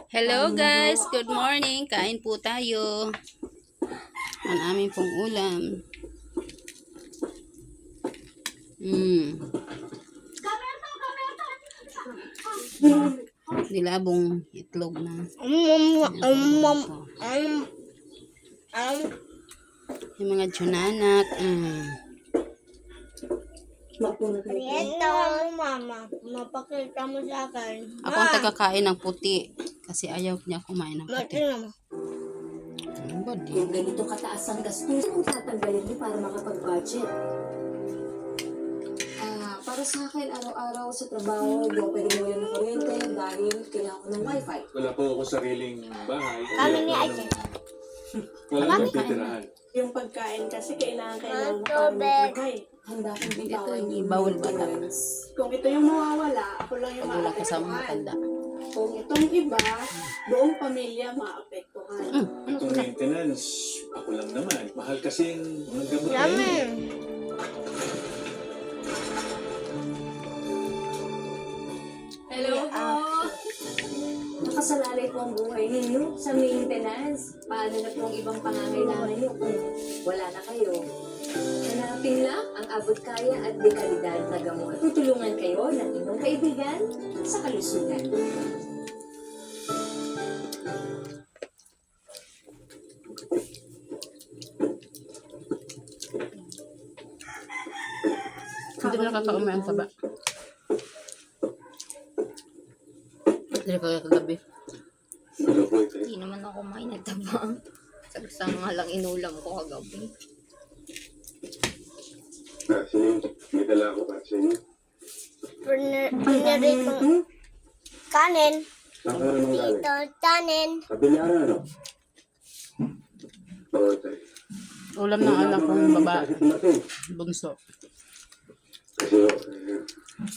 Hello guys, good morning. Kain po tayo. Ang aming pong ulam. Dilabong itlog na. Yung mga tsunanak. Ito, mama. Mapakita mo sa akin. Ako ang tagakain ng puti. Kasi ayaw niya kumain ng puti. Kung ganito kataas ang gastos, kung tatanggalin mo para makapag-budget. Para sa akin, araw-araw sa trabaho, di ako pwede mo ng kuryente dahil kailangan ko ng wifi. Wala po ako sariling bahay. Kami ni Ate. Wala akong titirahan. Yung pagkain kasi kailangan mo para Tubig. mabuhay. Handa kong Ito bitawan yung bawal ba? Kung ito yung mawawala, ako lang yung Wala ko sa mga maapektuhan. matanda. Kung itong iba, buong pamilya maapektuhan. Itong maintenance, ako lang naman. Mahal kasi yung mga gamot na Yummy. yun. Hello po! Nakasalalay po ang buhay ninyo sa maintenance. Paano na po ang ibang pangangailangan nyo kung wala na kayo? Hanapin lang ang abot kaya at dekalidad na gamot. Tutulungan kayo ng inyong kaibigan sa kalusugan. Hindi mo nakakaumay ang saba. Hindi ko kagabi. Hindi naman ako may nagtabang. Sagsang nga lang inulam ko kagabi. Sino may dala ako para sa inyo? Pinaritong kanin. Saan ka naman galing? Ito, kanin. Kabilaran, ano? Okay. Ulam ng anak ko yung baba. Bunso.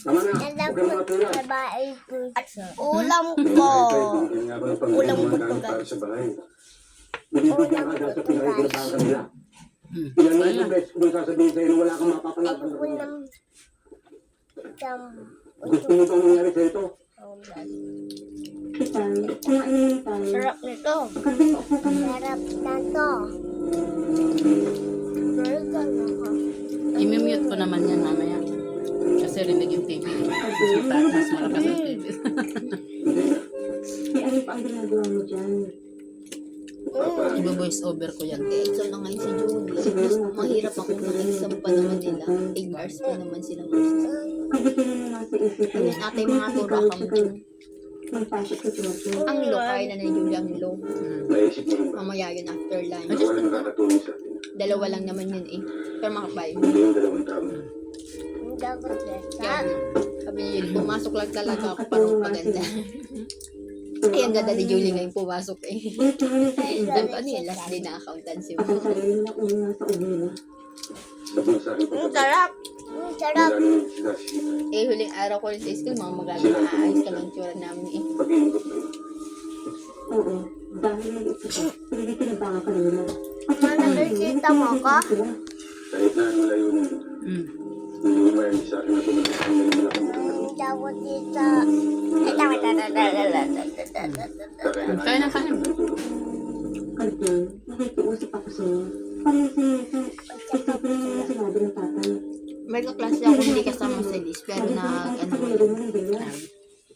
Tama na. Alam Huwag kang ko matulad. sa bahay ko. Ulam ko. Ulam ko to, guys. Sa bahay. Binibigyan ka dahil sa pinakikinabangan nila. Ilan na yung beses kung sasabihin sa'yo na wala kang mapapalapag na buwan. Ulam. Gusto mo bang nangyari sa ito? Sarap nito. Sarap na to. I-mute ko naman yan mamaya. Kasi rinig yung TV. Mas malakas ang TV. Ano pa ang ginagawa mo dyan? Iba-voice over ko yan. Exam na ngayon si Julie. Mahirap ako ng exam pa naman nila. 8 hours pa naman sila. Ano yung atay mga tura kang ang low, kaya na ni Julie ang low. Naisip mo rin ba? Mamaya yun after lunch. Wala nakakatulong sa atin. Dalawa lang naman yun eh. Pero makapay. Hindi yung dalawang tao. Kaya sabi ni Julie, pumasok lang talaga ako parang maganda. Ay, ang ganda ni Julie ngayon pumasok eh. Sabi ko, ano yun, last day na accountancy mo. Sabi sa akin ko, Sarap! Sarap! wala nang sinasita. Eh, huling araw ko rin sa school, mga maganda maayos ka lang tsura namin eh. Pag-iingot mo yun. Oo, dahil hindi tinabangan ka nila. Ano, nakikita mo ko? Kahit na ano layo na yun. Hindi mo ba sa akin na tumulong ang may malaking tulong. Daw dito. Kaya na kanin. Kalpin, nakikiusap ako sa'yo. Parang sinabi ng tatay. May kaklase ako hindi kasama sa list, pero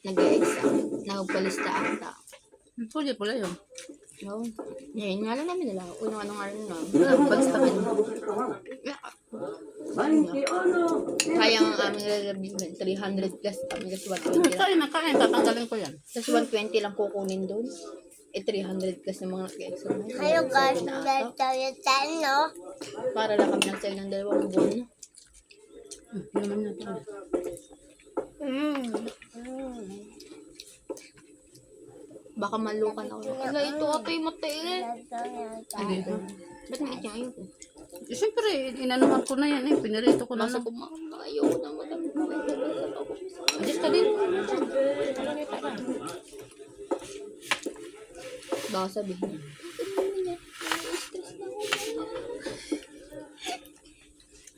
nag-exam. Nagpalista ata. Pula yun. No? Ngayon nga lang namin nila. Unang ano nga rin na. Basta ka niya. Kaya ang aming reservation 300 plus kami kasi 120 lang. Kain na kain. Tatanggalin ko yan. Tapos 120 lang kukunin doon. Eh 300 plus ng mga nag-exam. Hello guys, tayo no? Para lang kami ng sale ng 2 buwan. Hindi naman na ito. Baka malukan ako. Ala, ito ato'y matiit. Hindi. Ba't may itya ayoko? Siyempre, inanuhan ko na yan eh. Pinirito ko na Nasa lang. kumama, ayoko na madami. Adjust ka din. Baka sabihin.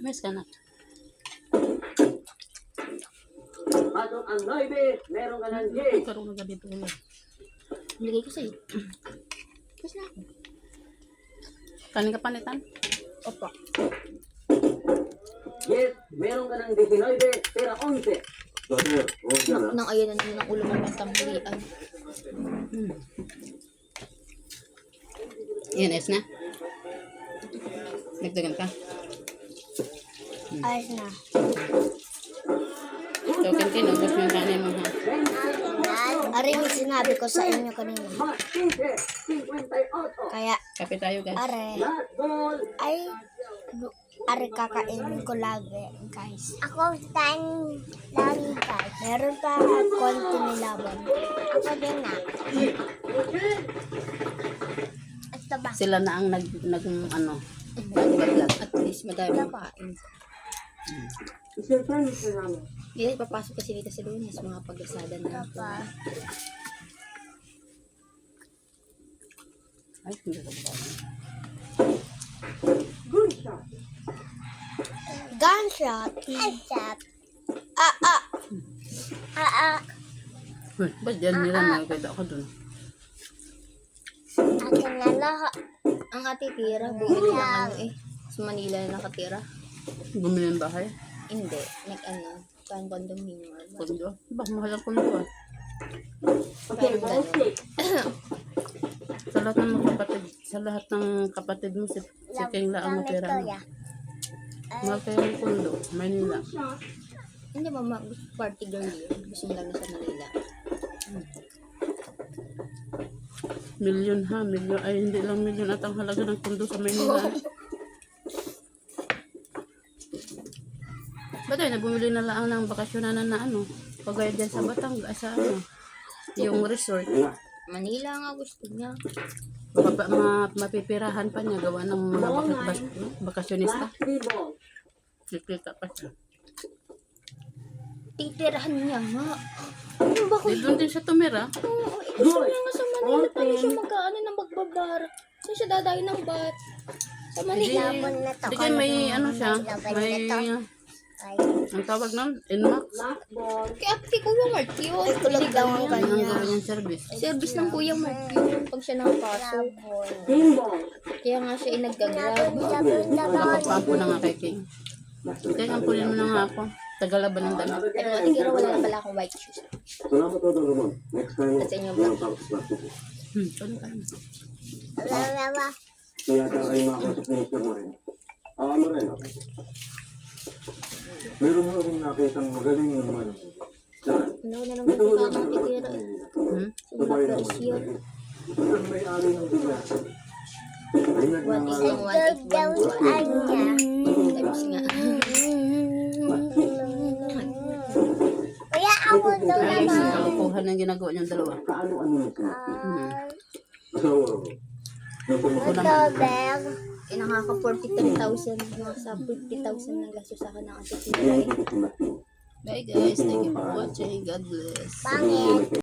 Mas ka na. Pato meron ang 9, meron ka ng 10. Karoon na ganito ulit. Nilagay ko sa'yo. Tapos na ako. Kanin ka panitan? Opo. 10, meron ka ng 19, pera 11. Brother, oh, yan ha. Nang ayan na naman ang ulo ng tanghalian. Yan, ayos na. Nagdagan ka. Ayos na. Token kayo, nagdas mo yung kanin mo ha. Ari, may sinabi ko sa inyo kanina. Mas 15, 58. Kaya, Kape tayo guys. are, Last ball. are kakainin ko lagi, guys. Ako lagi, guys. Meron pa konti nilaban. Ako din na. Ito ba? Sila na ang ano, At least madami yung kain. Hindi, papasok kasi dito sa Lunes, mga pag-asada na. Pa. ay, hindi ko ba. Gunshot. Gunshot. Uy, ba't dyan nila nakikita ako dun? Akin na lahat. Ang ate Tira, bumili ng ano eh. Sa Manila na nakatira. Bumili ng bahay? Hindi, parang condominium or ba? Kondo? Ba, mahal ang kondo ah. Parang gano'n. Sa lahat ng kapatid mo, si King lang ang mapira mo. Mahal kayo ng kondo, Manila. Hindi ba party girl yun? Gusto niya lang sa Manila. Milyon ha, milyon. Ay, hindi lang milyon at ang halaga ng kondo sa Manila. Ba't ay, nabumili na lang ng bakasyonan na ano? Pagaya dyan sa Batangas, sa ano? Yung resort. Manila nga gusto niya. Mapipirahan pa niya gawa ng mga bakasyonista. Last 3 ball. Kikita pa siya. Titirahan niya nga. Ano ba ko? Doon din siya tumira. Oo, gusto niya nga sa Manila. Paano siya mag-ano na magbabara? Saan siya dadayo ng bat? Sa Manila. Hindi kayo may ano siya, may ang tawag nun, Inmax. Last ball. Kaya kay Kuya Mark yun. Ay, kulog daw ang Yan ang kanya. gawin niyang service. Service ng Kuya Mark yun. Pag siya nakapasok. 10 ball. Kaya nga siya ay nag-grab. Nakapampo na nga kay King. Kaya ang pulin mo na nga ako. Tagalaban ng damit. Pero ating giro, wala na pala akong white shoes. Salamat po, Don Ramon. Next time, Sa inyo ba? meron pa ako sa plastic. Ano ka? Kaya tayo makakasok na yung mo rin. Ano rin, meron mo rin nakitang magaling naman. Saan? Ano na naman ito kakang titira eh. Sa mga Sabay naman. Persia. Ang may-ari ng bigas. Ay, What is nagmamahal. ang 181? Times nga. Kuya, ako daw Ay, naman. kakukuhan ng ginagawa niyong dalawa. Kaano-ano na sila? So, Ito, Beg. Eh, nakaka 43,000. Nasa 50,000 na gasto sa akin ng ate Tira eh. Bye guys, thank you for watching. God bless. Pangit.